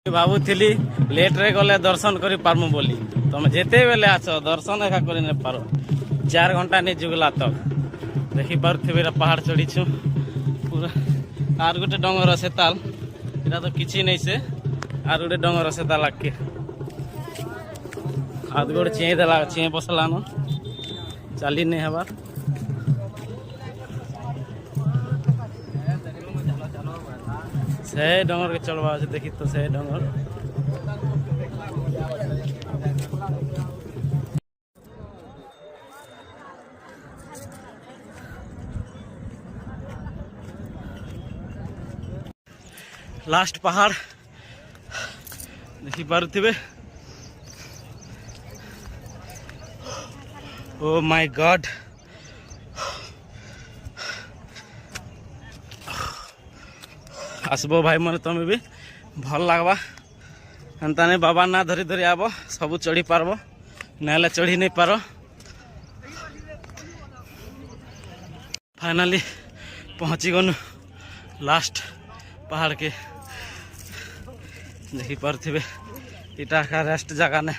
ଭାବୁଥିଲି ଲେଟ୍ରେ ଗଲେ ଦର୍ଶନ କରିପାରମୁ ବୋଲି ତମେ ଯେତେବେଳେ ଆସ ଦର୍ଶନ ଏକା କରି ନ ପାର 4 ଘଣ୍ଟା ନେଇଯିଗଲା ତ ଦେଖିପାରୁଥିବେ ଏଇଟା ପାହାଡ଼ ଚଢ଼ିଛୁ ପୁରା ଆର ଗୋଟେ ଡଙ୍ଗର ସେତାଲ ଏଇଟା ତ କିଛି ନେଇ ସେ ଆର ଗୋଟେ ଡଙ୍ଗର ସେତାଲ ଆଗକେ ହାତ ଗୋଡ଼ ଚେଇଁ ଦେଲା ଚେଇଁ ବସଲାନ ଚାଲି ନେଇ ହେବାର से डंगर के चढ़वा देखी तो से डंगर लास्ट पहाड़ देखी पारुथिबे ओ माय गॉड आसबो भाई मन तुम्हें भी भल लगवा एंता नहीं बाबा ना धरी धरी आब सबू चढ़ी पारब ना चढ़ी नहीं पार फाइनाली पहुँची गनु लास्ट पहाड़ के देखी पारे इटा का रेस्ट जगह ने